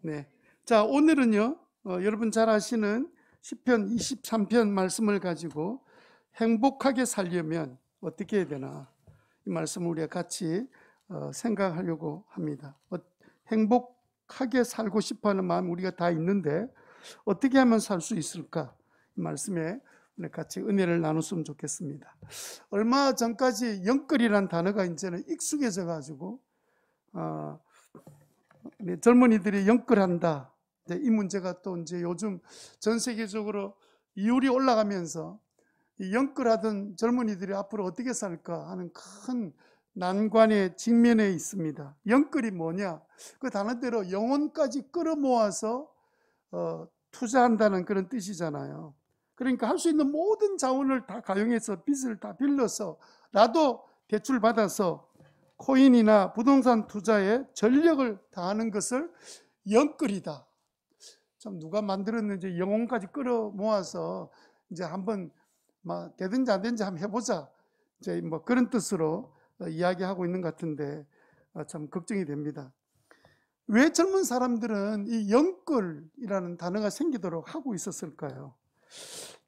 네. 자, 오늘은요, 여러분 잘 아시는 시편 23편 말씀을 가지고 행복하게 살려면 어떻게 해야 되나, 이 말씀을 우리가 같이 생각하려고 합니다. 행복하게 살고 싶어 하는 마음 우리가 다 있는데 어떻게 하면 살 수 있을까? 이 말씀에 우리 같이 은혜를 나눴으면 좋겠습니다. 얼마 전까지 영끌이란 단어가 이제는 익숙해져 가지고 젊은이들이 영끌한다. 이 문제가 또 이제 요즘 전 세계적으로 이율이 올라가면서 이 영끌하던 젊은이들이 앞으로 어떻게 살까 하는 큰 난관에 직면해 있습니다. 영끌이 뭐냐? 그 단어대로 영혼까지 끌어모아서 투자한다는 그런 뜻이잖아요. 그러니까 할 수 있는 모든 자원을 다 가용해서 빚을 다 빌려서라도 대출 받아서 코인이나 부동산 투자에 전력을 다하는 것을 영끌이다. 참 누가 만들었는지 영혼까지 끌어모아서 이제 한번 되든지 안 되든지 한번 해보자. 이제 뭐 그런 뜻으로 이야기하고 있는 것 같은데 참 걱정이 됩니다. 왜 젊은 사람들은 이 영끌이라는 단어가 생기도록 하고 있었을까요?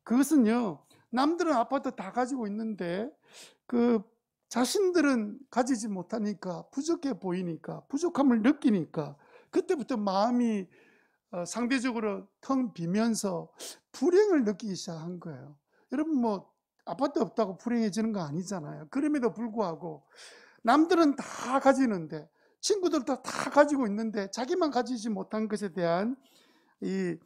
그것은요, 남들은 아파트 다 가지고 있는데 그 자신들은 가지지 못하니까, 부족해 보이니까, 부족함을 느끼니까 그때부터 마음이 상대적으로 텅 비면서 불행을 느끼기 시작한 거예요. 여러분 뭐 아파트 없다고 불행해지는 거 아니잖아요. 그럼에도 불구하고 남들은 다 가지는데, 친구들도 다 가지고 있는데 자기만 가지지 못한 것에 대한 이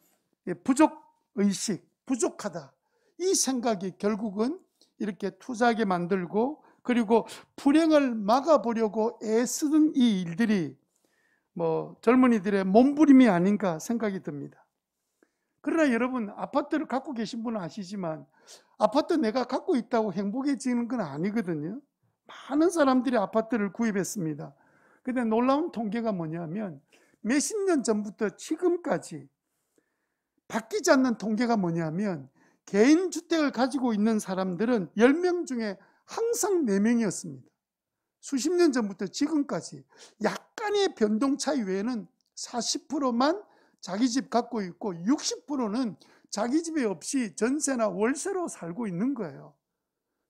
부족의식, 부족하다, 이 생각이 결국은 이렇게 투자하게 만들고, 그리고 불행을 막아보려고 애쓰는 이 일들이 뭐 젊은이들의 몸부림이 아닌가 생각이 듭니다. 그러나 여러분, 아파트를 갖고 계신 분은 아시지만 아파트 내가 갖고 있다고 행복해지는 건 아니거든요. 많은 사람들이 아파트를 구입했습니다. 근데 놀라운 통계가 뭐냐면 몇십 년 전부터 지금까지 바뀌지 않는 통계가 뭐냐면 개인 주택을 가지고 있는 사람들은 10명 중에 항상 4명이었습니다. 수십 년 전부터 지금까지 약간의 변동 차이 외에는 40%만 자기 집 갖고 있고 60%는 자기 집에 없이 전세나 월세로 살고 있는 거예요.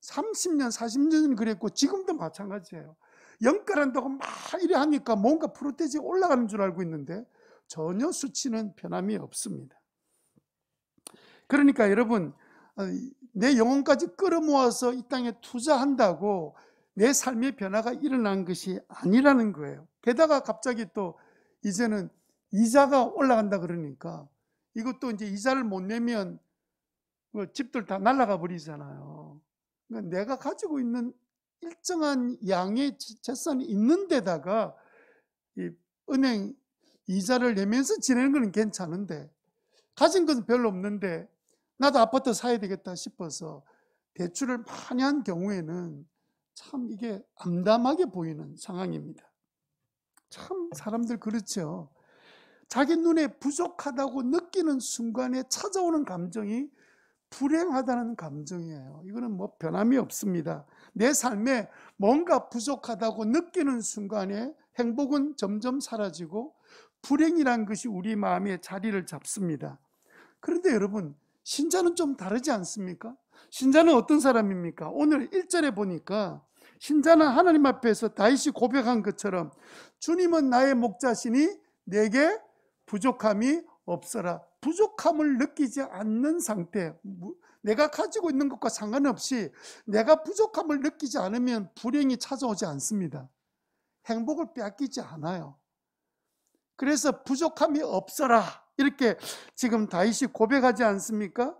30년, 40년 그랬고 지금도 마찬가지예요. 영끌한다고 막 이래 하니까 뭔가 프로테이지가 올라가는 줄 알고 있는데 전혀 수치는 변함이 없습니다. 그러니까 여러분, 내 영혼까지 끌어모아서 이 땅에 투자한다고 내 삶의 변화가 일어난 것이 아니라는 거예요. 게다가 갑자기 또 이제는 이자가 올라간다 그러니까 이것도 이제 이자를 못 내면 집들 다 날아가 버리잖아요. 그러니까 내가 가지고 있는 일정한 양의 재산이 있는 데다가 이 은행 이자를 내면서 지내는 건 괜찮은데, 가진 것은 별로 없는데 나도 아파트 사야 되겠다 싶어서 대출을 많이 한 경우에는 참 이게 암담하게 보이는 상황입니다. 참 사람들 그렇죠. 자기 눈에 부족하다고 느끼는 순간에 찾아오는 감정이 불행하다는 감정이에요. 이거는 뭐 변함이 없습니다. 내 삶에 뭔가 부족하다고 느끼는 순간에 행복은 점점 사라지고 불행이란 것이 우리 마음에 자리를 잡습니다. 그런데 여러분, 신자는 좀 다르지 않습니까? 신자는 어떤 사람입니까? 오늘 1절에 보니까 신자는 하나님 앞에서 다윗이 고백한 것처럼 주님은 나의 목자시니 내게 부족함이 없어라. 부족함을 느끼지 않는 상태, 내가 가지고 있는 것과 상관없이 내가 부족함을 느끼지 않으면 불행이 찾아오지 않습니다. 행복을 빼앗기지 않아요. 그래서 부족함이 없어라, 이렇게 지금 다윗이 고백하지 않습니까?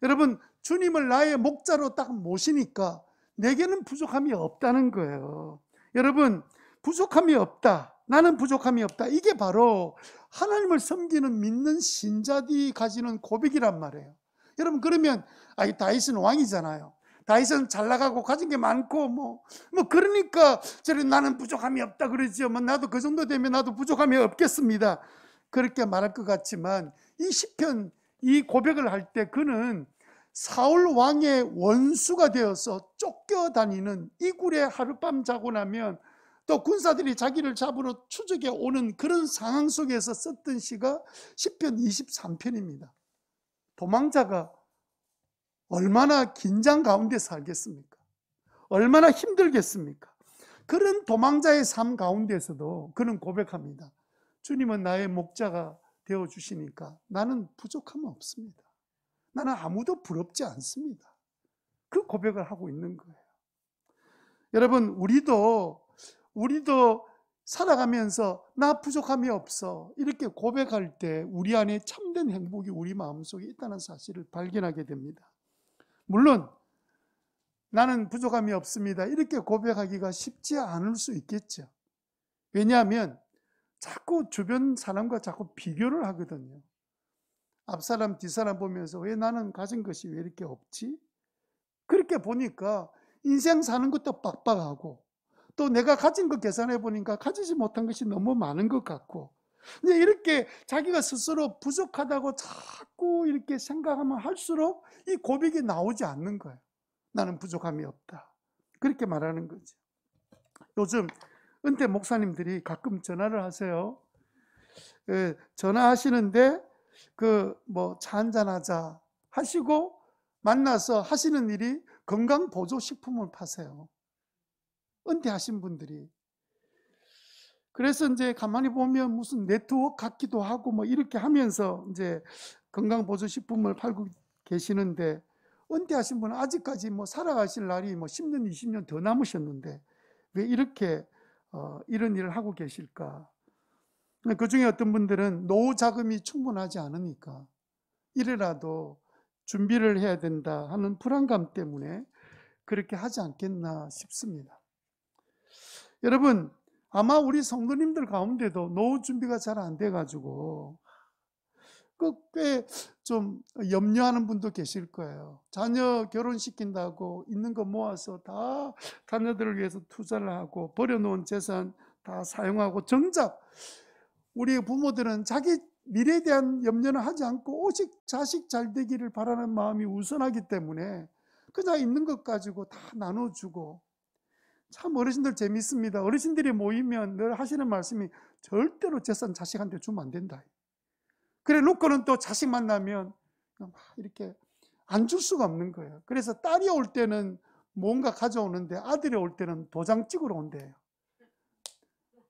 여러분, 주님을 나의 목자로 딱 모시니까 내게는 부족함이 없다는 거예요. 여러분, 부족함이 없다, 나는 부족함이 없다, 이게 바로 하나님을 섬기는 믿는 신자들이 가지는 고백이란 말이에요. 여러분, 그러면 다윗은 왕이잖아요. 다윗은 잘 나가고 가진 게 많고 그러니까 나는 부족함이 없다 그러죠. 나도 그 정도 되면 나도 부족함이 없겠습니다, 그렇게 말할 것 같지만 이 시편, 이 고백을 할 때 그는 사울 왕의 원수가 되어서 쫓겨다니는, 이 굴에 하룻밤 자고 나면 또 군사들이 자기를 잡으러 추적해 오는 그런 상황 속에서 썼던 시가 시편 23편입니다. 도망자가 얼마나 긴장 가운데 살겠습니까? 얼마나 힘들겠습니까? 그런 도망자의 삶 가운데서도 그는 고백합니다. 주님은 나의 목자가 되어주시니까 나는 부족함은 없습니다. 나는 아무도 부럽지 않습니다. 그 고백을 하고 있는 거예요. 여러분, 우리도 살아가면서 나 부족함이 없어 이렇게 고백할 때 우리 안에 참된 행복이 우리 마음속에 있다는 사실을 발견하게 됩니다. 물론 나는 부족함이 없습니다 이렇게 고백하기가 쉽지 않을 수 있겠죠. 왜냐하면 자꾸 주변 사람과 자꾸 비교를 하거든요. 앞사람 뒷사람 보면서 왜 나는 가진 것이 왜 이렇게 없지? 그렇게 보니까 인생 사는 것도 빡빡하고 또 내가 가진 것 계산해 보니까 가지지 못한 것이 너무 많은 것 같고, 근데 이렇게 자기가 스스로 부족하다고 자꾸 이렇게 생각하면 할수록 이 고백이 나오지 않는 거예요. 나는 부족함이 없다 그렇게 말하는 거죠. 요즘 은퇴 목사님들이 가끔 전화를 하세요. 전화하시는데 차 한잔하자 하시고 만나서 하시는 일이 건강보조식품을 파세요. 은퇴하신 분들이. 그래서 이제 가만히 보면 무슨 네트워크 같기도 하고 뭐 이렇게 하면서 이제 건강보조식품을 팔고 계시는데, 은퇴하신 분은 아직까지 뭐 살아가실 날이 뭐 10년, 20년 더 남으셨는데 왜 이렇게 이런 일을 하고 계실까? 그 중에 어떤 분들은 노후 자금이 충분하지 않으니까 이래라도 준비를 해야 된다 하는 불안감 때문에 그렇게 하지 않겠나 싶습니다. 여러분, 아마 우리 성도님들 가운데도 노후 준비가 잘 안 돼가지고 꽤 좀 염려하는 분도 계실 거예요. 자녀 결혼시킨다고 있는 거 모아서 다 자녀들을 위해서 투자를 하고 버려놓은 재산 다 사용하고, 정작 우리 부모들은 자기 미래에 대한 염려는 하지 않고 오직 자식 잘 되기를 바라는 마음이 우선하기 때문에 그냥 있는 것 가지고 다 나눠주고. 참 어르신들 재밌습니다. 어르신들이 모이면 늘 하시는 말씀이 절대로 재산 자식한테 주면 안 된다. 그래 놓고는 또 자식 만나면 이렇게 안 줄 수가 없는 거예요. 그래서 딸이 올 때는 뭔가 가져오는데 아들이 올 때는 도장 찍으러 온대요.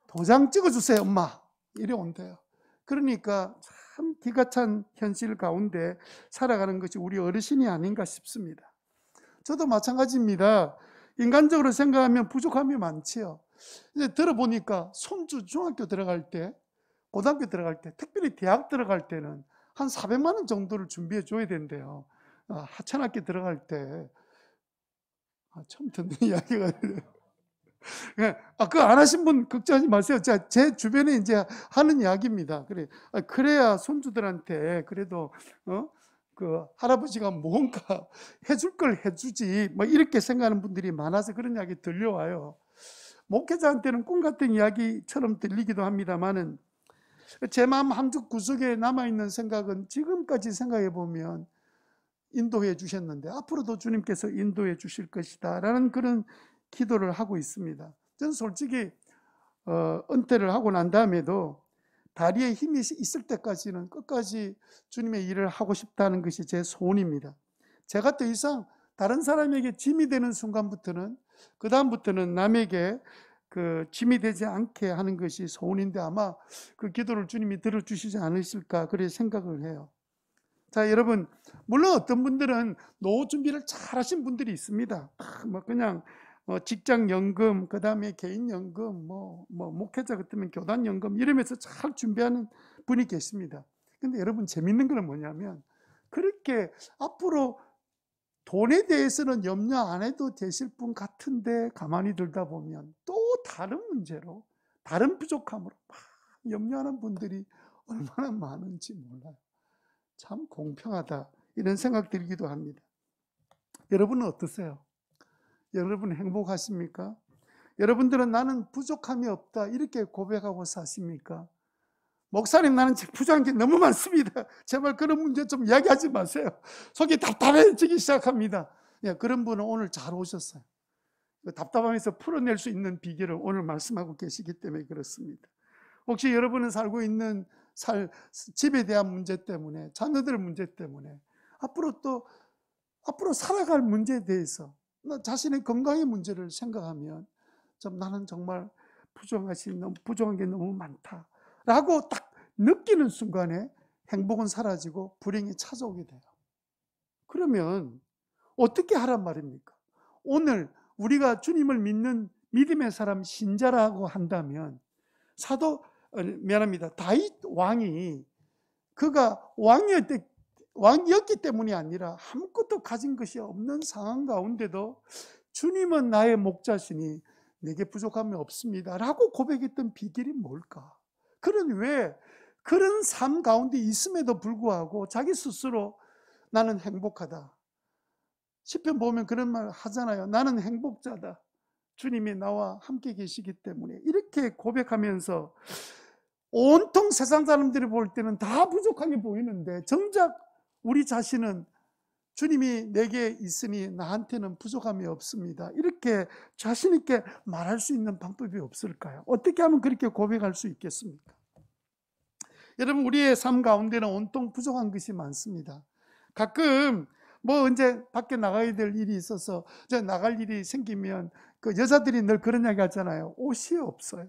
도장 찍어주세요 엄마 이래 온대요. 그러니까 참 기가 찬 현실 가운데 살아가는 것이 우리 어르신이 아닌가 싶습니다. 저도 마찬가지입니다. 인간적으로 생각하면 부족함이 많지요. 이제 들어보니까 손주 중학교 들어갈 때, 고등학교 들어갈 때, 특별히 대학 들어갈 때는 한 400만 원 정도를 준비해 줘야 된대요. 하천학기 들어갈 때. 처음 듣는 이야기가 그거 안 하신 분 걱정하지 마세요. 제 주변에 이제 하는 이야기입니다. 그래야 손주들한테 그래도 그 할아버지가 뭔가 해줄 걸 해주지 뭐 이렇게 생각하는 분들이 많아서 그런 이야기 들려와요. 목회자한테는 꿈 같은 이야기처럼 들리기도 합니다만은 제 마음 한쪽 구석에 남아있는 생각은 지금까지 생각해 보면 인도해 주셨는데 앞으로도 주님께서 인도해 주실 것이다 라는 그런 기도를 하고 있습니다. 저는 솔직히 은퇴를 하고 난 다음에도 다리에 힘이 있을 때까지는 끝까지 주님의 일을 하고 싶다는 것이 제 소원입니다. 제가 더 이상 다른 사람에게 짐이 되는 순간부터는, 그 다음부터는 남에게 짐이 되지 않게 하는 것이 소원인데 아마 그 기도를 주님이 들어주시지 않으실까 그렇게 생각을 해요. 자, 여러분, 물론 어떤 분들은 노후 준비를 잘 하신 분들이 있습니다. 그냥 직장연금, 그 다음에 개인연금, 목회자 같으면 교단연금 이러면서 잘 준비하는 분이 계십니다. 근데 여러분 재밌는 건 뭐냐면, 그렇게 앞으로 돈에 대해서는 염려 안 해도 되실 분 같은데 가만히 들다 보면 또 다른 문제로, 다른 부족함으로 막 염려하는 분들이 얼마나 많은지 몰라요. 참 공평하다 이런 생각 들기도 합니다. 여러분은 어떠세요? 여러분 행복하십니까? 여러분들은 나는 부족함이 없다 이렇게 고백하고 사십니까? 목사님 나는 부족한 게 너무 많습니다. 제발 그런 문제 좀 이야기하지 마세요. 속이 답답해지기 시작합니다. 그런 분은 오늘 잘 오셨어요. 답답하면서 풀어낼 수 있는 비결을 오늘 말씀하고 계시기 때문에 그렇습니다. 혹시 여러분은 살고 있는 집에 대한 문제 때문에, 자녀들 문제 때문에, 앞으로 살아갈 문제에 대해서 자신의 건강의 문제를 생각하면 나는 정말 부족한 게 너무 많다라고 딱 느끼는 순간에 행복은 사라지고 불행이 찾아오게 돼요. 그러면 어떻게 하란 말입니까? 오늘 우리가 주님을 믿는 믿음의 사람 신자라고 한다면 다윗 왕이 그가 왕이었기 때문이 아니라 아무것도 가진 것이 없는 상황 가운데도 주님은 나의 목자시니 내게 부족함이 없습니다 라고 고백했던 비결이 뭘까? 그런 삶 가운데 있음에도 불구하고 자기 스스로 나는 행복하다. 시편 보면 그런 말 하잖아요. 나는 행복자다. 주님이 나와 함께 계시기 때문에. 이렇게 고백하면서 온통 세상 사람들이 볼 때는 다 부족하게 보이는데 정작 우리 자신은 주님이 내게 있으니 나한테는 부족함이 없습니다. 이렇게 자신 있게 말할 수 있는 방법이 없을까요? 어떻게 하면 그렇게 고백할 수 있겠습니까? 여러분, 우리의 삶 가운데는 온통 부족한 것이 많습니다. 가끔 이제 밖에 나가야 될 일이 있어서 이제 나갈 일이 생기면 그 여자들이 늘 그런 이야기 하잖아요. 옷이 없어요.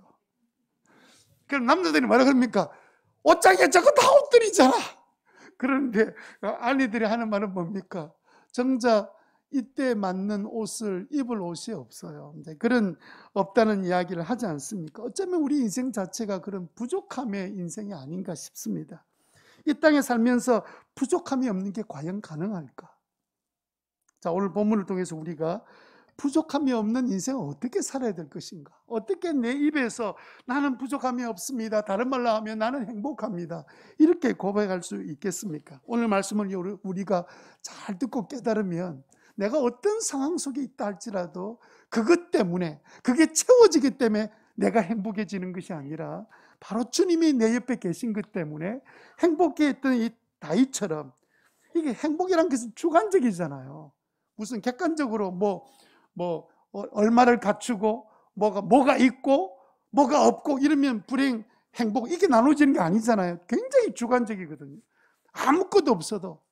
그럼 남자들이 뭐라 그럽니까? 옷장에 저거 다 옷들이잖아. 그런데 아내들이 하는 말은 뭡니까? 정작 이때 맞는 옷을 입을 옷이 없어요. 그런 없다는 이야기를 하지 않습니까? 어쩌면 우리 인생 자체가 그런 부족함의 인생이 아닌가 싶습니다. 이 땅에 살면서 부족함이 없는 게 과연 가능할까? 자, 오늘 본문을 통해서 우리가 부족함이 없는 인생을 어떻게 살아야 될 것인가? 어떻게 내 입에서 나는 부족함이 없습니다. 다른 말로 하면 나는 행복합니다. 이렇게 고백할 수 있겠습니까? 오늘 말씀을 우리가 잘 듣고 깨달으면 내가 어떤 상황 속에 있다 할지라도 그것 때문에, 그게 채워지기 때문에 내가 행복해지는 것이 아니라 바로 주님이 내 옆에 계신 것 때문에 행복해했던 이 다윗처럼, 이게 행복이란 것은 주관적이잖아요. 무슨 객관적으로 얼마를 갖추고 뭐가 있고 뭐가 없고 이러면 불행, 행복 이게 나눠지는 게 아니잖아요. 굉장히 주관적이거든요. 아무것도 없어도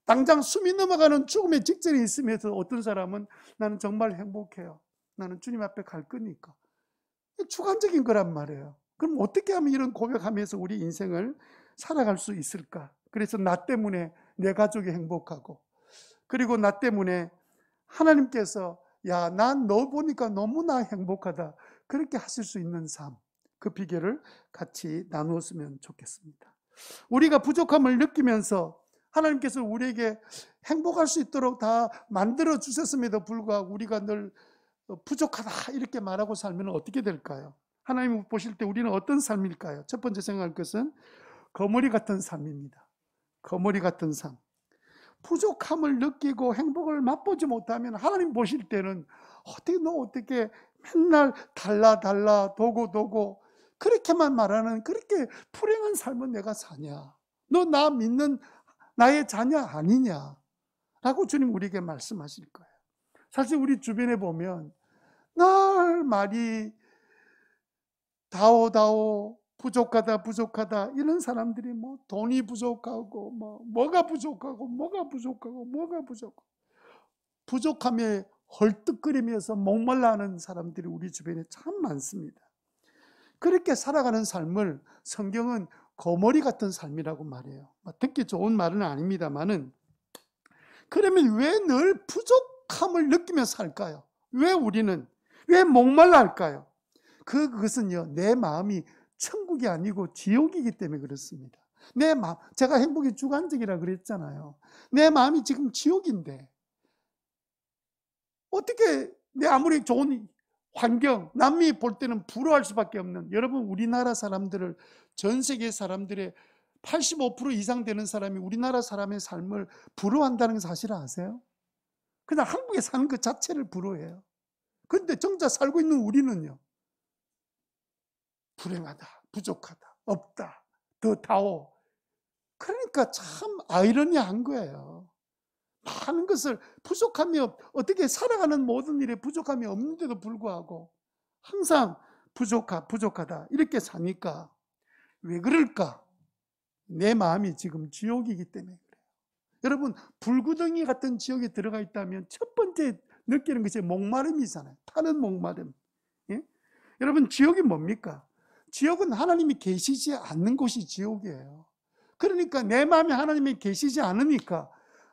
당장 숨이 넘어가는 죽음의 직전에 있으면서 어떤 사람은 나는 정말 행복해요. 나는 주님 앞에 갈 거니까. 주관적인 거란 말이에요. 그럼 어떻게 하면 이런 고백하면서 우리 인생을 살아갈 수 있을까? 그래서 나 때문에 내 가족이 행복하고, 그리고 나 때문에 하나님께서 야, 난 너 보니까 너무나 행복하다, 그렇게 하실 수 있는 삶, 그 비결을 같이 나누었으면 좋겠습니다. 우리가 부족함을 느끼면서 하나님께서 우리에게 행복할 수 있도록 다 만들어 주셨음에도 불구하고 우리가 늘 부족하다 이렇게 말하고 살면 어떻게 될까요? 하나님 보실 때 우리는 어떤 삶일까요? 첫 번째 생각할 것은 거머리 같은 삶입니다. 거머리 같은 삶. 부족함을 느끼고 행복을 맛보지 못하면 하나님 보실 때는 어떻게 맨날 달라 도고 그렇게만 말하는 그렇게 불행한 삶은 내가 사냐? 너 나 믿는 나의 자녀 아니냐? 라고 주님 우리에게 말씀하실 거예요. 사실 우리 주변에 보면 늘 말이 다오 부족하다 이런 사람들이 돈이 부족하고 뭐가 부족하고 부족함에 헐떡거리면서 목말라 하는 사람들이 우리 주변에 참 많습니다. 그렇게 살아가는 삶을 성경은 거머리 같은 삶이라고 말해요. 듣기 좋은 말은 아닙니다만은, 그러면 왜 늘 부족함을 느끼며 살까요? 왜 목말라 할까요? 그것은요, 내 마음이 천국이 아니고 지옥이기 때문에 그렇습니다. 제가 행복이 주관적이라 그랬잖아요. 내 마음이 지금 지옥인데 어떻게 내 아무리 좋은 환경, 남이 볼 때는 부러워할 수밖에 없는, 여러분 우리나라 사람들을, 전 세계 사람들의 85% 이상 되는 사람이 우리나라 사람의 삶을 부러워한다는 사실 아세요? 그냥 한국에 사는 것 자체를 부러워해요. 그런데 정작 살고 있는 우리는요, 불행하다, 부족하다, 없다, 더 다오. 그러니까 참 아이러니한 거예요. 많은 것을 부족함이 어떻게 살아가는 모든 일에 부족함이 없는데도 불구하고 항상 부족하다 이렇게 사니까 왜 그럴까? 내 마음이 지금 지옥이기 때문에 그래요. 여러분, 불구덩이 같은 지옥에 들어가 있다면 첫 번째 느끼는 것이 목마름이잖아요. 타는 목마름. 예? 여러분, 지옥이 뭡니까? 지옥은 하나님이 계시지 않는 곳이 지옥이에요. 그러니까 내 마음에 하나님이 계시지 않으니까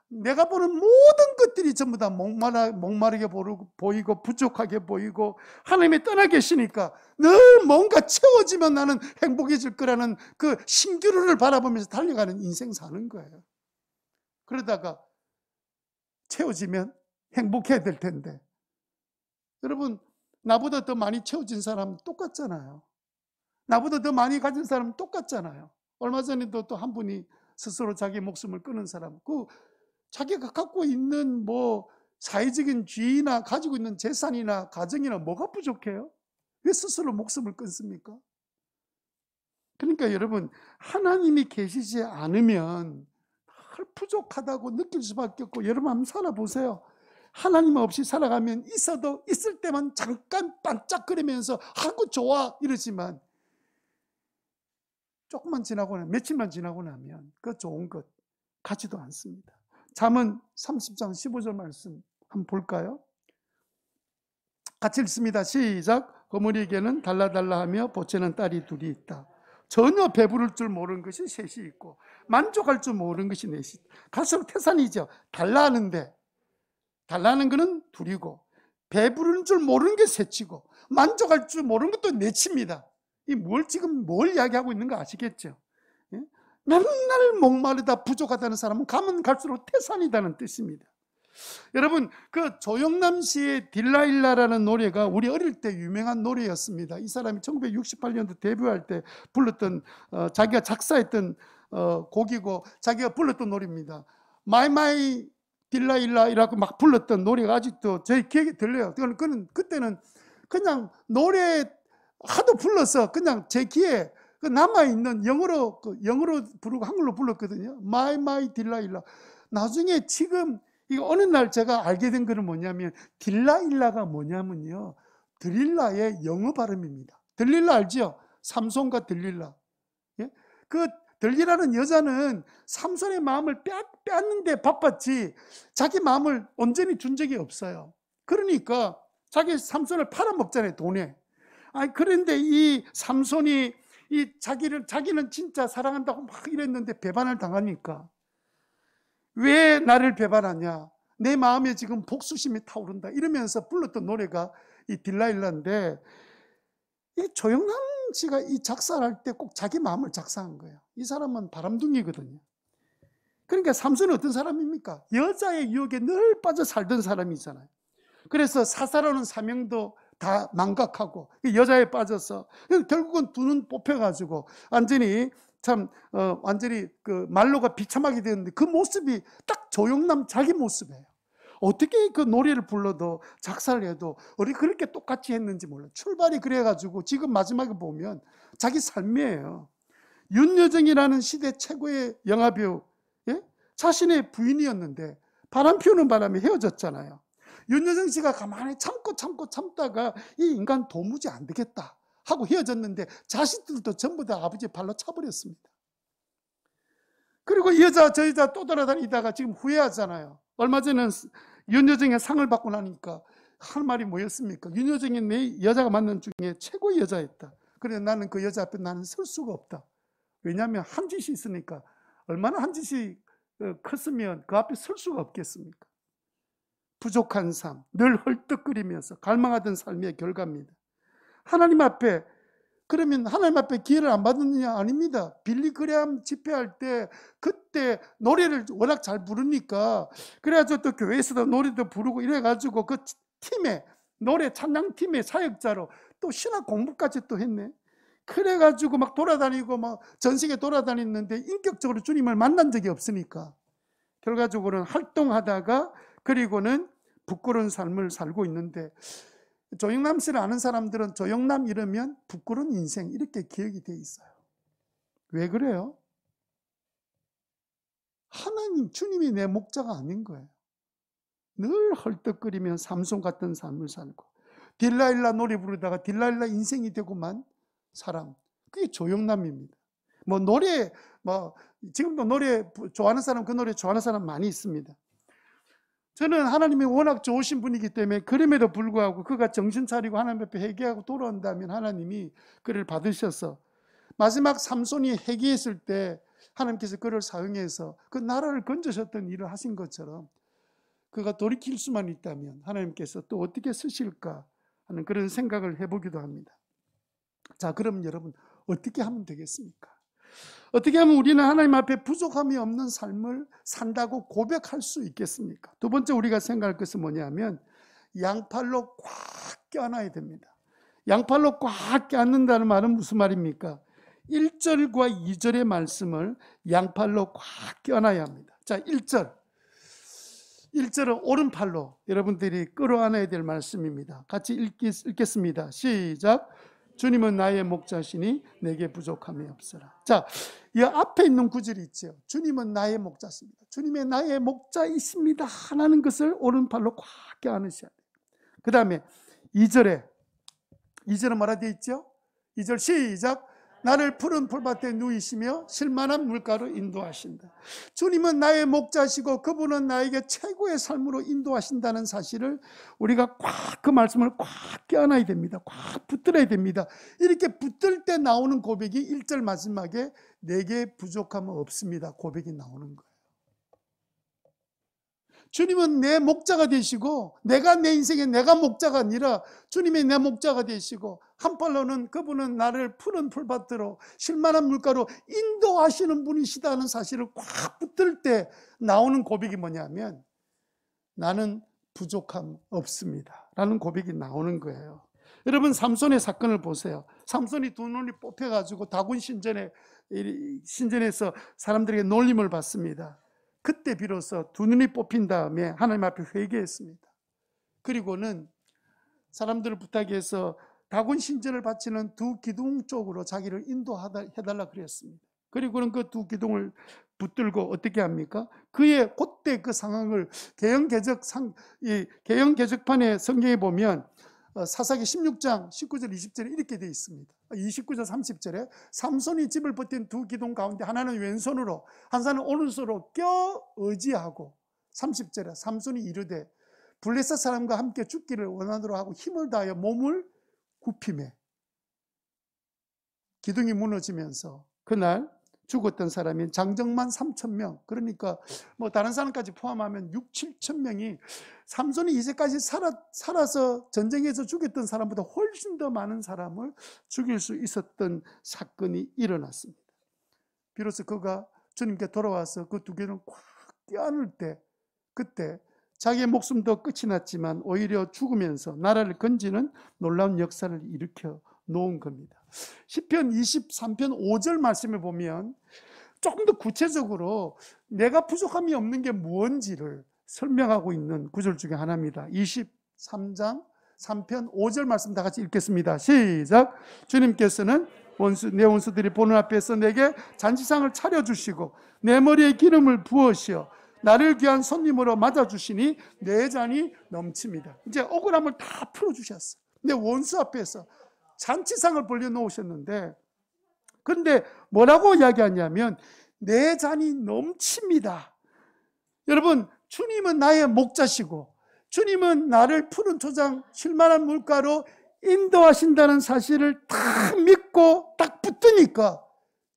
내가 보는 모든 것들이 전부 다 목마르게 보이고 부족하게 보이고, 하나님이 떠나 계시니까 늘 뭔가 채워지면 나는 행복해질 거라는 그 신기루를 바라보면서 달려가는 인생 사는 거예요. 그러다가 채워지면 행복해야 될 텐데, 여러분, 나보다 더 많이 채워진 사람 똑같잖아요. 나보다 더 많이 가진 사람 똑같잖아요. 얼마 전에도 또 한 분이 스스로 자기 목숨을 끊은 사람, 자기가 갖고 있는 뭐 사회적인 지위나 가지고 있는 재산이나 가정이나 뭐가 부족해요? 왜 스스로 목숨을 끊습니까? 그러니까 여러분, 하나님이 계시지 않으면 늘 부족하다고 느낄 수밖에 없고, 여러분 한번 살아보세요. 하나님 없이 살아가면 있을 때만 잠깐 반짝거리면서 하고 좋아 이러지만, 조금만 지나고 나면, 며칠만 지나고 나면 그 좋은 것 가지도 않습니다. 잠언 30장 15절 말씀 한번 볼까요? 같이 읽습니다. 시작. 거물이에게는 달라달라하며 보채는 딸이 둘이 있다. 전혀 배부를 줄 모르는 것이 셋이 있고 만족할 줄 모르는 것이 넷이 있다. 갈수록 태산이죠. 달라하는 거는 둘이고 배부른 줄 모르는 게 셋이고 만족할 줄 모르는 것도 넷입니다. 지금 뭘 이야기하고 있는 거 아시겠죠? 예? 맨날 목마르다 부족하다는 사람은 가면 갈수록 태산이다는 뜻입니다. 여러분, 그 조영남 씨의 딜라일라라는 노래가 우리 어릴 때 유명한 노래였습니다. 이 사람이 1968년도 데뷔할 때 불렀던 자기가 작사했던 곡이고 자기가 불렀던 노래입니다. 마이 마이 딜라일라이라고 막 불렀던 노래가 아직도 제 기억에 들려요. 그때는 그냥 노래 하도 불러서 그냥 제 귀에 남아있는 영어로 부르고 한글로 불렀거든요. 마이 마이 딜라일라. 나중에 지금 이거 어느 날 제가 알게 된 거는 뭐냐면, 딜라일라가 뭐냐면요, 들릴라의 영어 발음입니다. 들릴라 알죠? 삼손과 들릴라. 예? 그 들릴라는 여자는 삼손의 마음을 뺏는데 바빴지 자기 마음을 온전히 준 적이 없어요. 그러니까 자기 삼손을 팔아먹잖아요, 돈에. 그런데 이 삼손이 자기는 진짜 사랑한다고 막 이랬는데 배반을 당하니까, 왜 나를 배반하냐, 내 마음에 지금 복수심이 타오른다 이러면서 불렀던 노래가 이 딜라일라인데, 이 조영남 씨가 이 작사를 할 때 꼭 자기 마음을 작사한 거예요. 이 사람은 바람둥이거든요. 그러니까 삼손은 어떤 사람입니까? 여자의 유혹에 늘 빠져 살던 사람이잖아요. 그래서 사사로운 사명도 다 망각하고 여자에 빠져서 결국은 두 눈 뽑혀가지고 완전히 그 말로가 비참하게 되었는데, 그 모습이 딱 조영남 자기 모습이에요. 어떻게 그 노래를 불러도 작사를 해도 우리 그렇게 똑같이 했는지 몰라요. 출발이 그래가지고 지금 마지막에 보면 자기 삶이에요. 윤여정이라는 시대 최고의 영화배우, 예? 자신의 부인이었는데 바람 피우는 바람에 헤어졌잖아요. 윤여정 씨가 가만히 참다가 이 인간 도무지 안 되겠다 하고 헤어졌는데, 자식들도 전부 다 아버지 발로 차버렸습니다. 그리고 이 여자 저 여자 또 돌아다니다가 지금 후회하잖아요. 얼마 전에 윤여정의 상을 받고 나니까 할 말이 뭐였습니까? 윤여정이 내 여자가 만난 중에 최고의 여자였다. 그래 나는 그 여자 앞에 나는 설 수가 없다. 왜냐하면 한 짓이 있으니까. 얼마나 한 짓이 컸으면 그 앞에 설 수가 없겠습니까? 부족한 삶, 늘 헐떡거리면서 갈망하던 삶의 결과입니다. 하나님 앞에, 그러면 하나님 앞에 기회를 안 받느냐? 아닙니다. 빌리 그레함 집회할 때 그때 노래를 워낙 잘 부르니까, 그래가지고 또 교회에서도 노래도 부르고 이래가지고 그 팀에, 노래 찬양팀의 사역자로 또 신학 공부까지 또 했네. 그래가지고 막 돌아다니고 막 전 세계 돌아다녔는데 인격적으로 주님을 만난 적이 없으니까 결과적으로는 활동하다가 그리고는 부끄러운 삶을 살고 있는데, 조영남 씨를 아는 사람들은 조영남 이러면 부끄러운 인생 이렇게 기억이 돼 있어요. 왜 그래요? 하나님, 주님이 내 목자가 아닌 거예요. 늘 헐떡거리며 삼손 같은 삶을 살고, 딜라일라 노래 부르다가 딜라일라 인생이 되고만 사람, 그게 조영남입니다. 뭐 노래, 지금도 노래 좋아하는 사람, 그 노래 좋아하는 사람 많이 있습니다. 저는 하나님이 워낙 좋으신 분이기 때문에 그럼에도 불구하고 그가 정신 차리고 하나님 앞에 회개하고 돌아온다면 하나님이 그를 받으셔서 마지막 삼손이 회개했을 때 하나님께서 그를 사용해서 그 나라를 건져셨던 일을 하신 것처럼 그가 돌이킬 수만 있다면 하나님께서 또 어떻게 쓰실까 하는 그런 생각을 해보기도 합니다. 자, 그럼 여러분 어떻게 하면 되겠습니까? 어떻게 하면 우리는 하나님 앞에 부족함이 없는 삶을 산다고 고백할 수 있겠습니까? 두 번째 우리가 생각할 것은 뭐냐면 양팔로 꽉 껴안아야 됩니다. 양팔로 꽉 껴안는다는 말은 무슨 말입니까? 1절과 2절의 말씀을 양팔로 꽉 껴안아야 합니다. 자, 1절은 오른팔로 여러분들이 끌어안아야 될 말씀입니다. 같이 읽겠습니다. 시작. 주님은 나의 목자시니 내게 부족함이 없으라. 자, 이 앞에 있는 구절이 있죠. 주님은 나의 목자십니다. 주님의 나의 목자이십니다 하는 것을 오른팔로 꽉 껴안으셔야 돼요. 그 다음에 2절은 뭐라 되어 있죠? 2절 시작. 나를 푸른 풀밭에 누이시며 실만한 물가로 인도하신다. 주님은 나의 목자시고 그분은 나에게 최고의 삶으로 인도하신다는 사실을 우리가 꽉 그 말씀을 꽉 껴안아야 됩니다. 꽉 붙들어야 됩니다. 이렇게 붙들 때 나오는 고백이 1절 마지막에 내게 부족함은 없습니다. 고백이 나오는 거예요. 주님은 내 목자가 되시고 내가 내 인생에 내가 목자가 아니라 주님이 내 목자가 되시고 한팔로는 그분은 나를 푸른 풀밭으로 실만한 물가로 인도하시는 분이시다는 사실을 꽉 붙들 때 나오는 고백이 뭐냐면 나는 부족함 없습니다 라는 고백이 나오는 거예요. 여러분 삼손의 사건을 보세요. 삼손이 두 눈이 뽑혀가지고 다곤 신전에서 사람들에게 놀림을 받습니다. 그때 비로소 두 눈이 뽑힌 다음에 하나님 앞에 회개했습니다. 그리고는 사람들을 부탁해서 다곤 신전을 바치는 두 기둥 쪽으로 자기를 인도해달라 그랬습니다. 그리고는 그 두 기둥을 붙들고 어떻게 합니까? 그때 그 상황을 개역 개정판의 성경에 보면 사사기 16장 19절 20절에 이렇게 되어 있습니다. 29절 30절에 삼손이 집을 버틴 두 기둥 가운데 하나는 왼손으로 한사는 오른손으로 껴 의지하고 30절에 삼손이 이르되 블레셋 사람과 함께 죽기를 원하노라 하고 힘을 다하여 몸을 굽히매 기둥이 무너지면서 그날 죽었던 사람이 장정만 3,000명, 그러니까 뭐 다른 사람까지 포함하면 6, 7천 명이 삼손이 이제까지 살아서 전쟁에서 죽였던 사람보다 훨씬 더 많은 사람을 죽일 수 있었던 사건이 일어났습니다. 비로소 그가 주님께 돌아와서 그 두 개를 꽉 껴안을 때 그때 자기의 목숨도 끝이 났지만 오히려 죽으면서 나라를 건지는 놀라운 역사를 일으켜 놓은 겁니다. 시편 23편 5절 말씀에 보면 조금 더 구체적으로 내가 부족함이 없는 게 무엇인지를 설명하고 있는 구절 중에 하나입니다. 23장 3편 5절 말씀 다 같이 읽겠습니다. 시작. 주님께서는 내 원수들이 보는 앞에서 내게 잔치상을 차려주시고 내 머리에 기름을 부으시어 나를 귀한 손님으로 맞아주시니 내 잔이 넘칩니다. 이제 억울함을 다 풀어주셨어요. 내 원수 앞에서 잔치상을 벌려놓으셨는데 그런데 뭐라고 이야기하냐면 내 잔이 넘칩니다. 여러분, 주님은 나의 목자시고 주님은 나를 푸른 초장 쉴만한 물가로 인도하신다는 사실을 딱 믿고 딱 붙으니까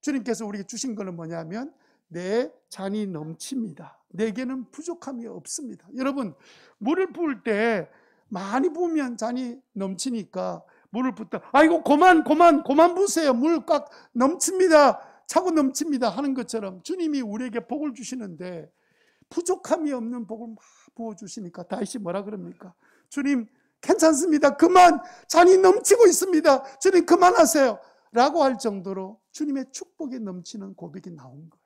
주님께서 우리에게 주신 것은 뭐냐면 내 잔이 넘칩니다. 내게는 부족함이 없습니다. 여러분, 물을 부을 때 많이 부으면 잔이 넘치니까 물을 붓다 아이고 그만 부으세요. 물 꽉 넘칩니다. 차고 넘칩니다 하는 것처럼 주님이 우리에게 복을 주시는데 부족함이 없는 복을 막 부어주시니까 다윗이 뭐라 그럽니까? 주님 괜찮습니다. 그만, 잔이 넘치고 있습니다. 주님 그만하세요 라고 할 정도로 주님의 축복이 넘치는 고백이 나온 거예요.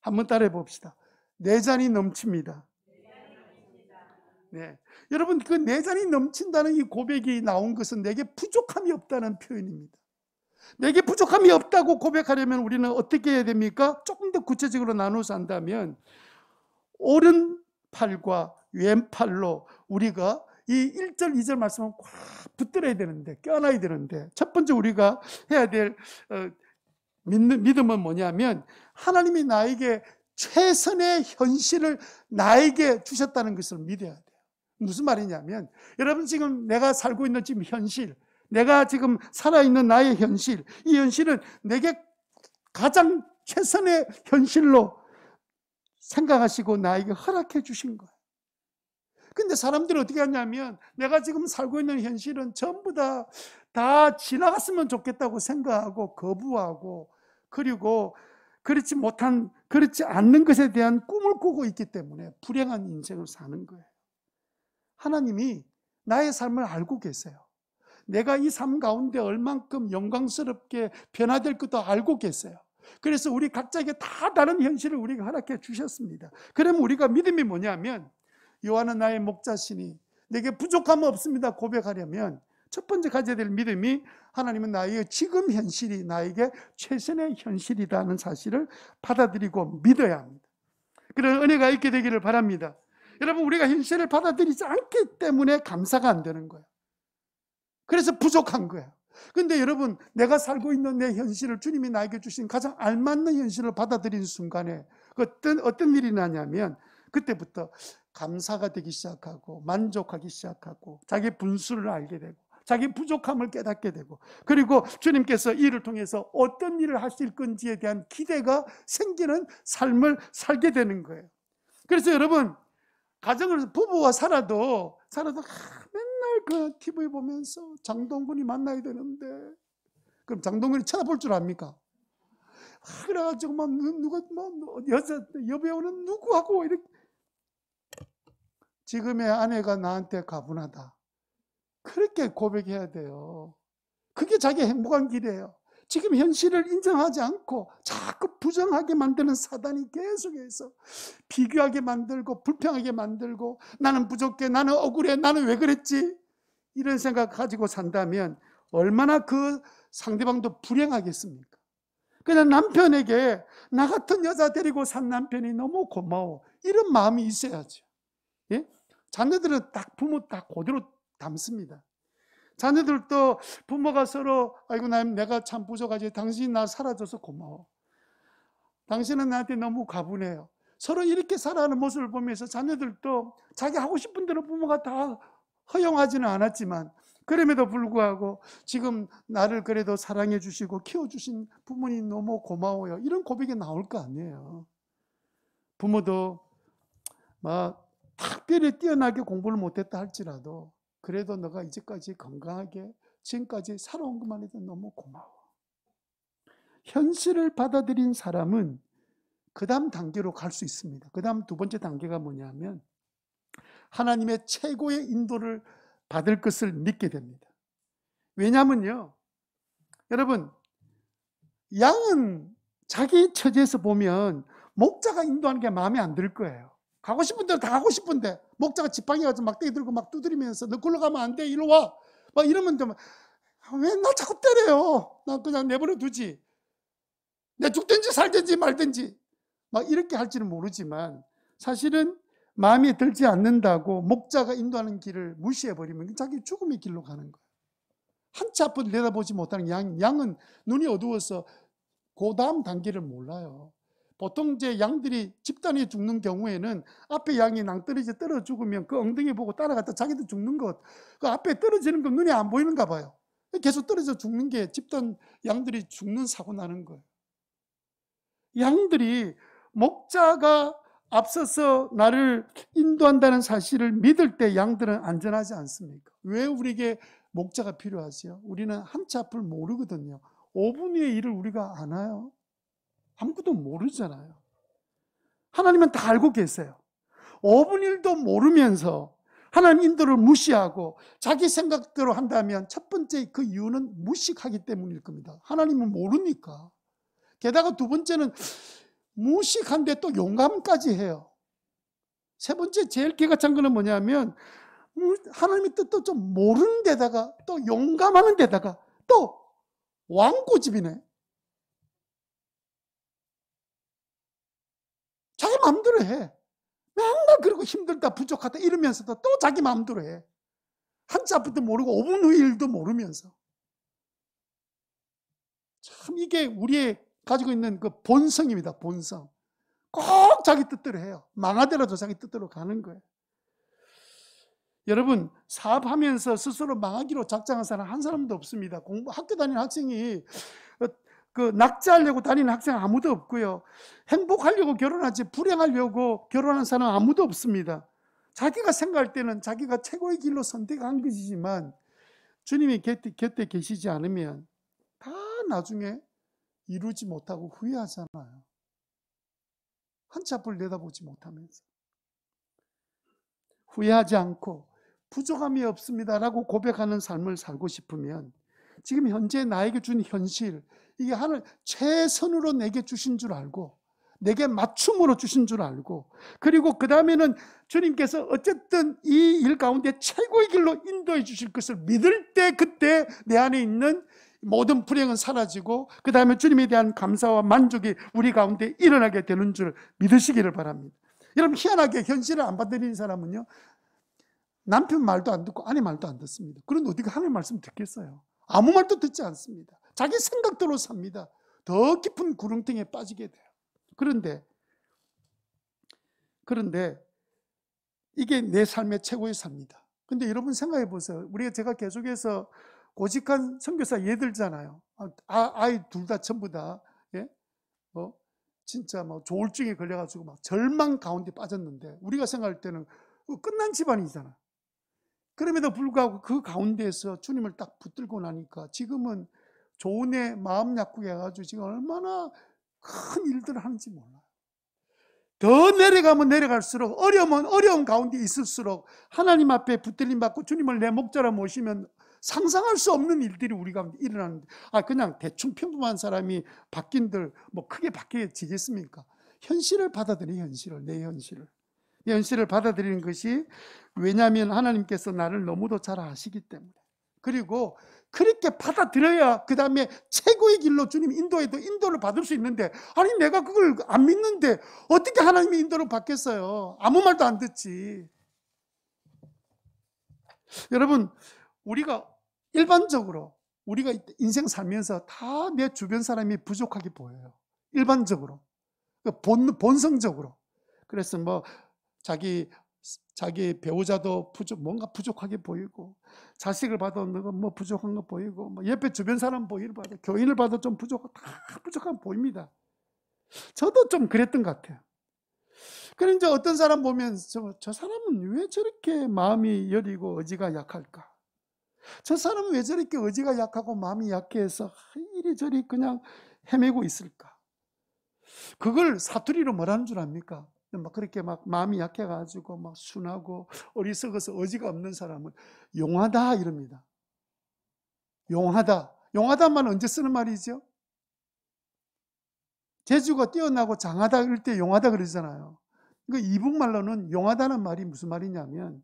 한번 따라해 봅시다. 내 잔이 넘칩니다. 네. 여러분, 그 내 잔이 넘친다는 이 고백이 나온 것은 내게 부족함이 없다는 표현입니다. 내게 부족함이 없다고 고백하려면 우리는 어떻게 해야 됩니까? 조금 더 구체적으로 나눠서 한다면 오른팔과 왼팔로 우리가 이 1절, 2절 말씀을 꽉 붙들어야 되는데, 껴안아야 되는데, 첫 번째 우리가 해야 될 믿음은 뭐냐면 하나님이 나에게 최선의 현실을 나에게 주셨다는 것을 믿어야 돼요. 무슨 말이냐면, 여러분 지금 내가 살고 있는 지금 현실, 내가 지금 살아있는 나의 현실, 이 현실은 내게 가장 최선의 현실로 생각하시고 나에게 허락해 주신 거예요. 근데 사람들이 어떻게 하냐면, 내가 지금 살고 있는 현실은 전부 다 지나갔으면 좋겠다고 생각하고 거부하고, 그리고 그렇지 않는 것에 대한 꿈을 꾸고 있기 때문에 불행한 인생을 사는 거예요. 하나님이 나의 삶을 알고 계세요. 내가 이 삶 가운데 얼만큼 영광스럽게 변화될 것도 알고 계세요. 그래서 우리 각자에게 다 다른 현실을 우리가 허락해 주셨습니다. 그러면 우리가 믿음이 뭐냐면, 여호와는 나의 목자시니 내게 부족함은 없습니다 고백하려면 첫 번째 가져야 될 믿음이, 하나님은 나의 지금 현실이 나에게 최선의 현실이라는 사실을 받아들이고 믿어야 합니다. 그런 은혜가 있게 되기를 바랍니다. 여러분, 우리가 현실을 받아들이지 않기 때문에 감사가 안 되는 거예요. 그래서 부족한 거예요. 근데 여러분, 내가 살고 있는 내 현실을 주님이 나에게 주신 가장 알맞는 현실을 받아들이는 순간에 어떤 일이 나냐면, 그때부터 감사가 되기 시작하고 만족하기 시작하고 자기 분수를 알게 되고 자기 부족함을 깨닫게 되고, 그리고 주님께서 이를 통해서 어떤 일을 하실 건지에 대한 기대가 생기는 삶을 살게 되는 거예요. 그래서 여러분, 가정을 부부와 살아도 맨날 그 TV 보면서 장동건이 만나야 되는데, 그럼 장동건이 쳐다볼 줄 압니까? 그래가지고 막 누가 여배우는 누구하고 이렇게, 지금의 아내가 나한테 가분하다, 그렇게 고백해야 돼요. 그게 자기 행복한 길이에요. 지금 현실을 인정하지 않고 자꾸 부정하게 만드는 사단이 계속해서 비교하게 만들고 불평하게 만들고, 나는 부족해, 나는 억울해, 나는 왜 그랬지, 이런 생각 가지고 산다면 얼마나 그 상대방도 불행하겠습니까? 그냥 남편에게 나 같은 여자 데리고 산 남편이 너무 고마워, 이런 마음이 있어야죠. 예? 자녀들은 딱 부모 딱 그대로 닮습니다. 자녀들도 부모가 서로, 아이고 내가 참 부족하지, 당신이 나 살아줘서 고마워, 당신은 나한테 너무 가분해요, 서로 이렇게 살아가는 모습을 보면서 자녀들도 자기 하고 싶은 대로 부모가 다 허용하지는 않았지만 그럼에도 불구하고 지금 나를 그래도 사랑해 주시고 키워주신 부모님 너무 고마워요, 이런 고백이 나올 거 아니에요. 부모도 막 특별히 뛰어나게 공부를 못했다 할지라도 그래도 너가 이제까지 건강하게 지금까지 살아온 것만 해도 너무 고마워. 현실을 받아들인 사람은 그 다음 단계로 갈 수 있습니다. 그 다음 두 번째 단계가 뭐냐면, 하나님의 최고의 인도를 받을 것을 믿게 됩니다. 왜냐면요, 여러분, 양은 자기 처지에서 보면 목자가 인도하는 게 마음에 안 들 거예요. 가고 싶은 대로 다 가고 싶은데 목자가 지팡이 가지고 막 떼들고 막 두드리면서 너 걸로 가면 안 돼, 이리 와, 막 이러면 왜 나 자꾸 때려요, 나 그냥 내버려 두지, 내 죽든지 살든지 말든지, 막 이렇게 할지는 모르지만 사실은 마음에 들지 않는다고 목자가 인도하는 길을 무시해버리면 자기 죽음의 길로 가는 거예요. 한치 앞을 내다보지 못하는 양은 눈이 어두워서 그 다음 단계를 몰라요. 보통 이제 양들이 집단이 죽는 경우에는 앞에 양이 낭떠러지 떨어 죽으면 그 엉덩이 보고 따라갔다 자기도 죽는 것, 그 앞에 떨어지는 거 눈에 안 보이는가 봐요. 계속 떨어져 죽는 게 집단 양들이 죽는 사고 나는 거예요. 양들이 목자가 앞서서 나를 인도한다는 사실을 믿을 때 양들은 안전하지 않습니까? 왜 우리에게 목자가 필요하지요? 우리는 한치 앞을 모르거든요. 5분 후의 일을 우리가 아나요? 아무것도 모르잖아요. 하나님은 다 알고 계세요. 5분 일도 모르면서 하나님 인도를 무시하고 자기 생각대로 한다면 첫 번째 그 이유는 무식하기 때문일 겁니다. 하나님은 모르니까. 게다가 두 번째는 무식한데 또 용감까지 해요. 세 번째 제일 기가 찬 거는 뭐냐면, 하나님의 뜻도 좀 모르는 데다가 또 용감하는 데다가 또 왕고집이네. 자기 마음대로 해. 맨날 그러고 힘들다 부족하다 이러면서도 또 자기 마음대로 해. 한치 앞도 모르고 5분 후 일도 모르면서. 참 이게 우리의 가지고 있는 그 본성입니다. 본성. 꼭 자기 뜻대로 해요. 망하더라도 자기 뜻대로 가는 거예요. 여러분, 사업하면서 스스로 망하기로 작정한 사람 한 사람도 없습니다. 학교 다니는 학생이 그 낙제하려고 다니는 학생 아무도 없고요. 행복하려고 결혼하지 불행하려고 결혼한 사람 아무도 없습니다. 자기가 생각할 때는 자기가 최고의 길로 선택한 것이지만 주님이 곁에 계시지 않으면 다 나중에 이루지 못하고 후회하잖아요. 한치 앞을 내다보지 못하면서. 후회하지 않고 부족함이 없습니다라고 고백하는 삶을 살고 싶으면 지금 현재 나에게 준 현실, 이게 하늘 최선으로 내게 주신 줄 알고 내게 맞춤으로 주신 줄 알고, 그리고 그 다음에는 주님께서 어쨌든 이 일 가운데 최고의 길로 인도해 주실 것을 믿을 때 그때 내 안에 있는 모든 불행은 사라지고 그 다음에 주님에 대한 감사와 만족이 우리 가운데 일어나게 되는 줄 믿으시기를 바랍니다. 여러분, 희한하게 현실을 안 받아들이는 사람은요, 남편 말도 안 듣고 아내 말도 안 듣습니다. 그런데 어떻게 하나님 말씀 듣겠어요? 아무 말도 듣지 않습니다. 자기 생각대로 삽니다. 더 깊은 구렁텅이에 빠지게 돼요. 그런데 이게 내 삶의 최고의 삶이다. 근데 여러분 생각해 보세요. 제가 계속해서 고직한 선교사 예들잖아요. 아이 둘 다 전부 다 예? 진짜 뭐 조울증에 걸려가지고 막 절망 가운데 빠졌는데 우리가 생각할 때는 끝난 집안이잖아. 그럼에도 불구하고 그 가운데에서 주님을 딱 붙들고 나니까 지금은 조은의 마음 약국에 가가지고 지금 얼마나 큰 일들을 하는지 몰라요. 더 내려가면 내려갈수록 어려우면 어려운 가운데 있을수록 하나님 앞에 붙들림 받고 주님을 내 목자라 모시면 상상할 수 없는 일들이 우리 가운데 일어나는데, 그냥 대충 평범한 사람이 바뀐들 뭐 크게 바뀌어지겠습니까? 현실을 받아들여, 내 현실을 받아들이는 것이, 왜냐하면 하나님께서 나를 너무도 잘 아시기 때문에. 그리고 그렇게 받아들여야 그 다음에 최고의 길로 주님 인도해도 인도를 받을 수 있는데, 아니 내가 그걸 안 믿는데 어떻게 하나님의 인도를 받겠어요? 아무 말도 안 듣지. 여러분, 우리가 일반적으로 우리가 인생 살면서 다 내 주변 사람이 부족하게 보여요. 일반적으로, 본성적으로. 그래서 뭐 자기 배우자도 뭔가 부족하게 보이고, 자식을 봐도 뭐 부족한 거 보이고, 뭐 옆에 주변 사람 봐도, 교인을 봐도 좀 다 부족한 보입니다. 저도 좀 그랬던 것 같아요. 그런데 이제 어떤 사람 보면 저 사람은 왜 저렇게 마음이 여리고 의지가 약할까? 저 사람은 왜 저렇게 의지가 약하고 마음이 약해서 이리저리 그냥 헤매고 있을까? 그걸 사투리로 뭐라는 줄 압니까? 막 그렇게 막 마음이 약해가지고 막 순하고 어리석어서 의지가 없는 사람은 용하다 이럽니다. 용하다만 언제 쓰는 말이죠? 재주가 뛰어나고 장하다 그럴 때 용하다 그러잖아요. 그러니까 이북말로는 용하다는 말이 무슨 말이냐면,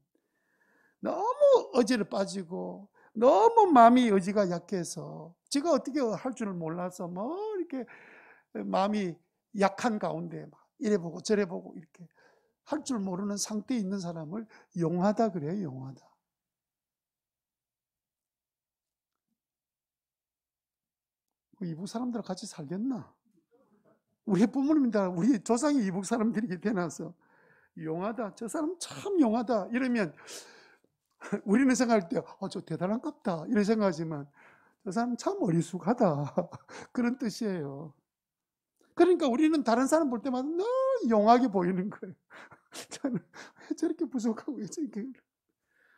너무 의지를 빠지고 너무 마음이 의지가 약해서 제가 어떻게 할 줄을 몰라서 뭐 이렇게 마음이 약한 가운데 막 이래 보고 저래 보고 이렇게 할 줄 모르는 상태에 있는 사람을 용하다 그래요. 용하다. 이북 사람들하고 같이 살겠나? 우리 부모님들, 우리 조상이 이북 사람들이게 되나서 용하다, 저 사람 참 용하다 이러면 우리는 생각할 때 저 대단한갑다 이런 생각하지만 저 사람 참 어리숙하다 그런 뜻이에요. 그러니까 우리는 다른 사람 볼 때마다 너무 용하게 보이는 거예요. 저는 왜 저렇게 부족하고 왜 저렇게.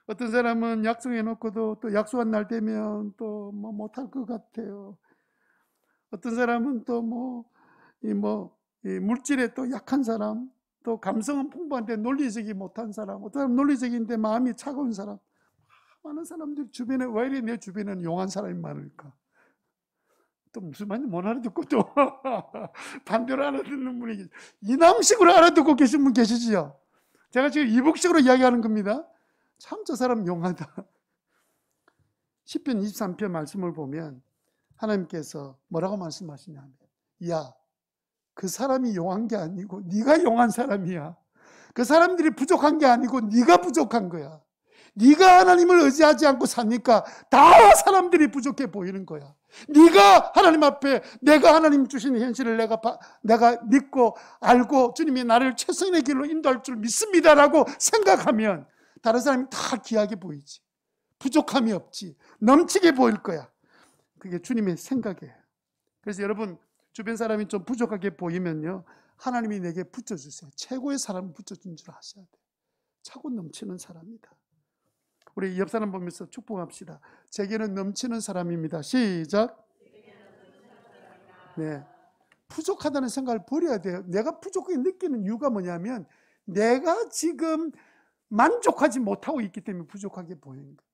어떤 사람은 약속해 놓고도 또 약속한 날 되면 또 뭐 못할 것 같아요. 어떤 사람은 또 이 물질에 또 약한 사람, 또 감성은 풍부한데 논리적이 못한 사람, 어떤 사람은 논리적인데 마음이 차가운 사람, 많은 사람들 주변에, 왜 이래 내 주변에는 용한 사람이 많을까? 또 무슨 말인지 못 알아듣고 또 반대로 알아듣는 분이 계시, 이남식으로 알아듣고 계신 분 계시지요? 제가 지금 이북식으로 이야기하는 겁니다. 참 저 사람 용하다. 시편 23편 말씀을 보면 하나님께서 뭐라고 말씀하시냐면, 야, 그 사람이 용한 게 아니고 네가 용한 사람이야. 그 사람들이 부족한 게 아니고 네가 부족한 거야. 네가 하나님을 의지하지 않고 사니까 다 사람들이 부족해 보이는 거야. 네가 하나님 앞에 내가 하나님 주신 현실을 내가 믿고 알고 주님이 나를 최선의 길로 인도할 줄 믿습니다라고 생각하면 다른 사람이 다 귀하게 보이지. 부족함이 없지. 넘치게 보일 거야. 그게 주님의 생각이에요. 그래서 여러분 주변 사람이 좀 부족하게 보이면요, 하나님이 내게 붙여주세요. 최고의 사람을 붙여준 줄 아셔야 돼요. 차고 넘치는 사람이다. 우리 옆 사람 보면서 축복합시다. 제게는 넘치는 사람입니다. 시작. 네, 부족하다는 생각을 버려야 돼요. 내가 부족하게 느끼는 이유가 뭐냐면 내가 지금 만족하지 못하고 있기 때문에 부족하게 보이는 거예요.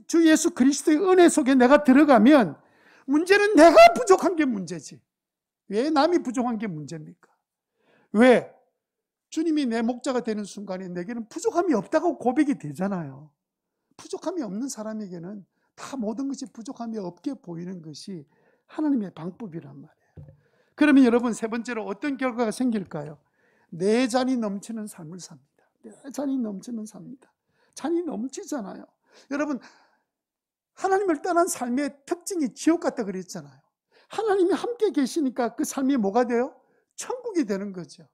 주 예수 그리스도의 은혜 속에 내가 들어가면 문제는 내가 부족한 게 문제지. 왜 남이 부족한 게 문제입니까? 왜? 주님이 내 목자가 되는 순간에 내게는 부족함이 없다고 고백이 되잖아요. 부족함이 없는 사람에게는 다 모든 것이 부족함이 없게 보이는 것이 하나님의 방법이란 말이에요. 그러면 여러분 세 번째로 어떤 결과가 생길까요? 내 잔이 넘치는 삶을 삽니다. 내 잔이 넘치는 삶이다. 잔이 넘치잖아요. 여러분 하나님을 떠난 삶의 특징이 지옥 같다 그랬잖아요. 하나님이 함께 계시니까 그 삶이 뭐가 돼요? 천국이 되는 거죠.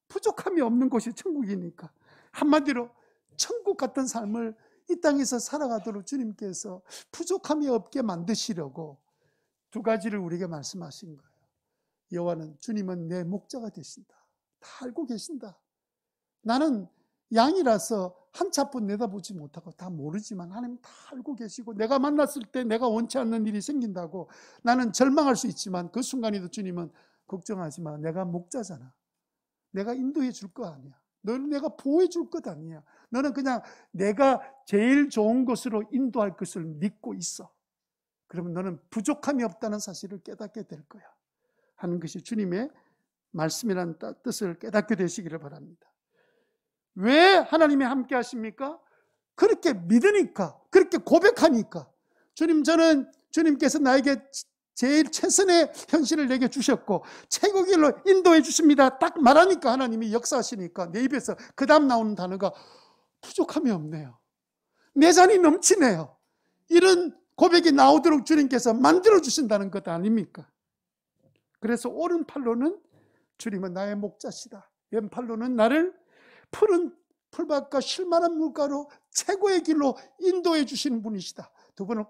부족함이 없는 곳이 천국이니까. 한마디로 천국 같은 삶을 이 땅에서 살아가도록 주님께서 부족함이 없게 만드시려고 두 가지를 우리에게 말씀하신 거예요. 여호와는 주님은 내 목자가 되신다. 다 알고 계신다. 나는 양이라서 한 차뿐 내다보지 못하고 다 모르지만 하나님 다 알고 계시고 내가 만났을 때 내가 원치 않는 일이 생긴다고 나는 절망할 수 있지만 그 순간에도 주님은 걱정하지 마. 내가 목자잖아. 내가 인도해 줄 거 아니야. 너는 내가 보호해 줄 것 아니야. 너는 그냥 내가 제일 좋은 것으로 인도할 것을 믿고 있어. 그러면 너는 부족함이 없다는 사실을 깨닫게 될 거야 하는 것이 주님의 말씀이라는 뜻을 깨닫게 되시기를 바랍니다. 왜 하나님이 함께 하십니까? 그렇게 믿으니까, 그렇게 고백하니까. 저는 주님께서 나에게 제일 최선의 현실을 내게 주셨고 최고 길로 인도해 주십니다. 딱 말하니까 하나님이 역사하시니까 내 입에서 그 다음 나오는 단어가 부족함이 없네요. 내 잔이 넘치네요. 이런 고백이 나오도록 주님께서 만들어 주신다는 것 아닙니까? 그래서 오른팔로는 주님은 나의 목자시다. 왼팔로는 나를 푸른 풀밭과 쉴만한 물가로 최고의 길로 인도해 주시는 분이시다. 두 분은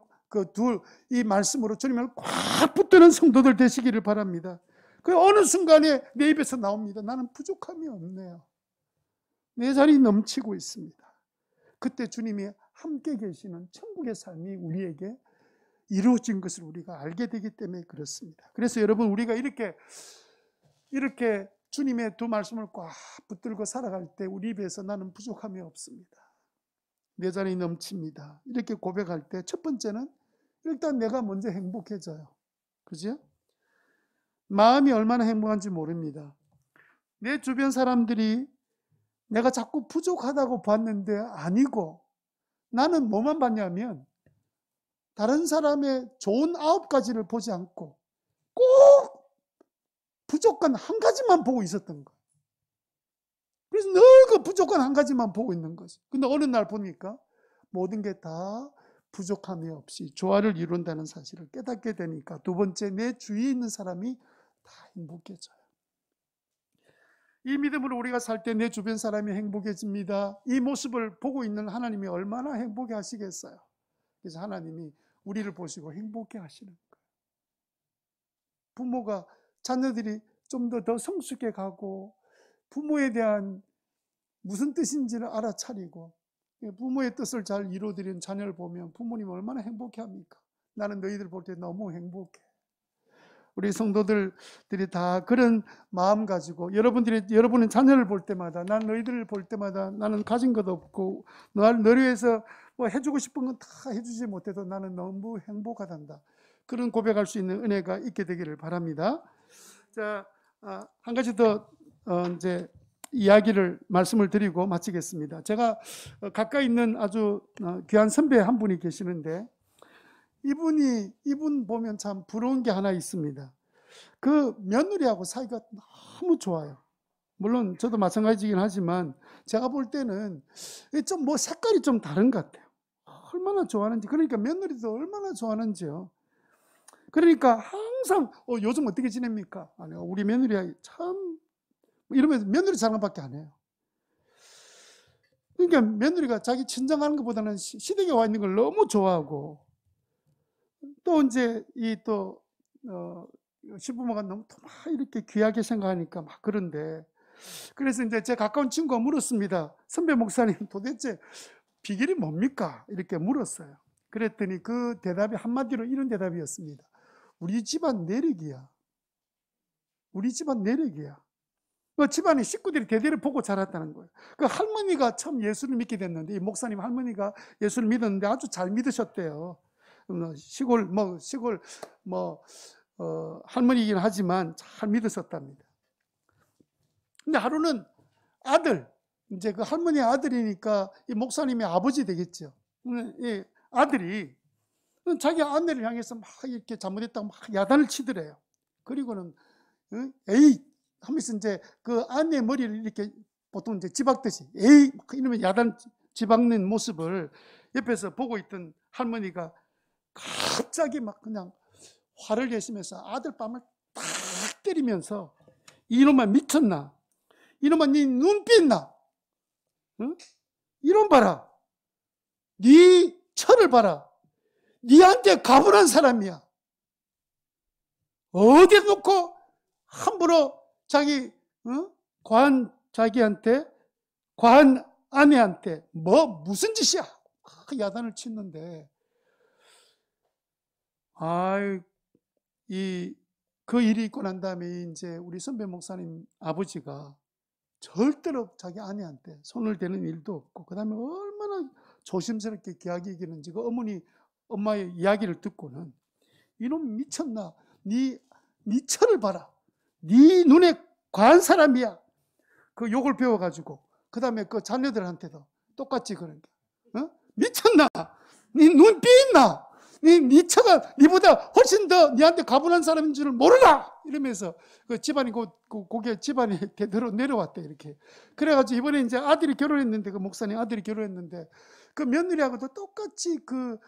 이 말씀으로 주님을 꽉 붙드는 성도들 되시기를 바랍니다. 그 어느 순간에 내 입에서 나옵니다. 나는 부족함이 없네요. 내 잔이 넘치고 있습니다. 그때 주님이 함께 계시는 천국의 삶이 우리에게 이루어진 것을 우리가 알게 되기 때문에 그렇습니다. 그래서 여러분 우리가 이렇게 주님의 두 말씀을 꽉 붙들고 살아갈 때 우리 입에서 나는 부족함이 없습니다. 내 잔이 넘칩니다. 이렇게 고백할 때 첫 번째는 일단 내가 먼저 행복해져요. 그죠? 마음이 얼마나 행복한지 모릅니다. 내 주변 사람들이 내가 자꾸 부족하다고 봤는데 아니고 나는 뭐만 봤냐면 다른 사람의 좋은 9가지를 보지 않고 꼭 부족한 한 가지만 보고 있었던 거예요. 그래서 늘 그 부족한 한 가지만 보고 있는 거죠. 근데 어느 날 보니까 모든 게 다 부족함이 없이 조화를 이룬다는 사실을 깨닫게 되니까 두 번째, 내 주위에 있는 사람이 다 행복해져요. 이 믿음으로 우리가 살 때 내 주변 사람이 행복해집니다. 이 모습을 보고 있는 하나님이 얼마나 행복해 하시겠어요. 그래서 하나님이 우리를 보시고 행복해 하시는 거예요. 부모가 자녀들이 좀 더 성숙해 가고 부모에 대한 무슨 뜻인지를 알아차리고 부모의 뜻을 잘 이루어드리는 자녀를 보면 부모님 얼마나 행복해합니까? 나는 너희들 볼 때 너무 행복해. 우리 성도들이 다 그런 마음 가지고 여러분의 자녀를 볼 때마다 난 너희들을 볼 때마다 나는 가진 것 없고 너를 위해서 뭐 해주고 싶은 건 다 해주지 못해도 나는 너무 행복하단다. 그런 고백할 수 있는 은혜가 있게 되기를 바랍니다. 자, 한 가지 더 이제 말씀을 드리고 마치겠습니다. 제가 가까이 있는 아주 귀한 선배 한 분이 계시는데 이분 보면 참 부러운 게 하나 있습니다. 그 며느리하고 사이가 너무 좋아요. 물론 저도 마찬가지이긴 하지만 제가 볼 때는 좀 뭐 색깔이 좀 다른 것 같아요. 얼마나 좋아하는지. 그러니까 며느리도 얼마나 좋아하는지요. 그러니까 항상 요즘 어떻게 지냅니까? 아니, 우리 며느리가 참 이러면서 며느리 자랑밖에 안 해요. 그러니까 며느리가 자기 친정하는 것보다는 시댁에 와 있는 걸 너무 좋아하고, 또 이제 시부모가 너무 막 이렇게 귀하게 생각하니까 막 그런데, 그래서 이제 제 가까운 친구가 물었습니다. 선배 목사님, 도대체 비결이 뭡니까? 이렇게 물었어요. 그랬더니 그 대답이 한마디로 이런 대답이었습니다. 우리 집안 내력이야. 우리 집안 내력이야. 그 집안의 식구들이 대대로 보고 자랐다는 거예요. 그 할머니가 참 예수를 믿게 됐는데, 이 목사님 할머니가 예수를 믿었는데 아주 잘 믿으셨대요. 시골 할머니이긴 하지만 잘 믿으셨답니다. 근데 하루는 아들, 이제 그 할머니의 아들이니까 이 목사님의 아버지 되겠죠. 이 아들이 자기 아내를 향해서 막 이렇게 잘못했다고 막 야단을 치더래요. 그리고는 에이 하면서 이제 그 아내의 머리를 이렇게 보통 이제 집악듯이 에이 이러면 야단 집악는 모습을 옆에서 보고 있던 할머니가 갑자기 막 그냥 화를 내시면서 아들 뺨을 딱 때리면서 이놈아 미쳤나? 이놈아 네 눈빛 나? 응? 이놈 봐라. 네 철을 봐라. 네한테 가분한 사람이야. 어디 놓고 함부로 자기 과한 아내한테 무슨 짓이야? 야단을 치는데, 그 일이 있고 난 다음에 이제 우리 선배 목사님 아버지가 절대로 자기 아내한테 손을 대는 일도 없고, 그 다음에 얼마나 조심스럽게 귀하게 여기는지 그 엄마의 이야기를 듣고는 이놈 미쳤나? 네 철을 봐라. 네 눈에 과한 사람이야. 그 욕을 배워가지고 그 다음에 그 자녀들한테도 똑같이 그런 게 미쳤나? 네 눈빛 있나? 네 처가 네보다 훨씬 더 네한테 가분한 사람인 줄을 모르나? 이러면서 그 집안이 고개 집안이 대대로 내려왔대 이렇게. 그래가지고 이번에 이제 아들이 결혼했는데, 그 목사님 아들이 결혼했는데 그 며느리하고도 똑같이 그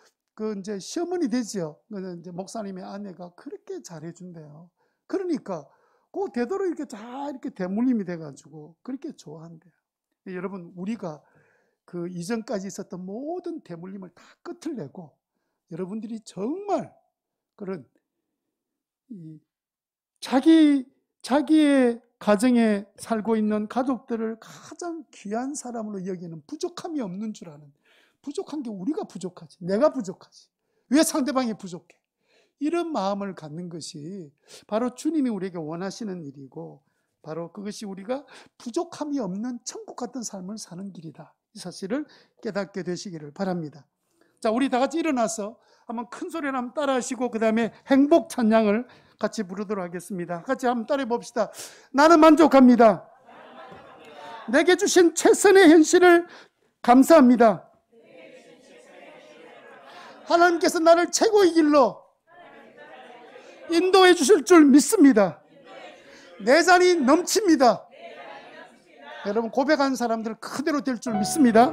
이제 시어머니 되지요. 이제 목사님의 아내가 그렇게 잘해준대요. 그러니까 그 되도록 이렇게 잘 이렇게 대물림이 돼가지고 그렇게 좋아한대요. 여러분, 우리가 그 이전까지 있었던 모든 대물림을 다 끝을 내고 여러분들이 정말 그런 자기의 가정에 살고 있는 가족들을 가장 귀한 사람으로 여기는, 부족함이 없는 줄 아는, 부족한 게 우리가 부족하지, 내가 부족하지, 왜 상대방이 부족해? 이런 마음을 갖는 것이 바로 주님이 우리에게 원하시는 일이고, 바로 그것이 우리가 부족함이 없는 천국 같은 삶을 사는 길이다. 이 사실을 깨닫게 되시기를 바랍니다. 자, 우리 다 같이 일어나서 한번 큰 소리로 한번 따라 하시고 그 다음에 행복 찬양을 같이 부르도록 하겠습니다. 같이 한번 따라해 봅시다. 나는 만족합니다. 내게 주신 최선의 현실을 감사합니다. 하나님께서 나를 최고의 길로 인도해 주실 줄 믿습니다. 내 잔이 넘칩니다. 여러분, 고백한 사람들 그대로 될 줄 믿습니다.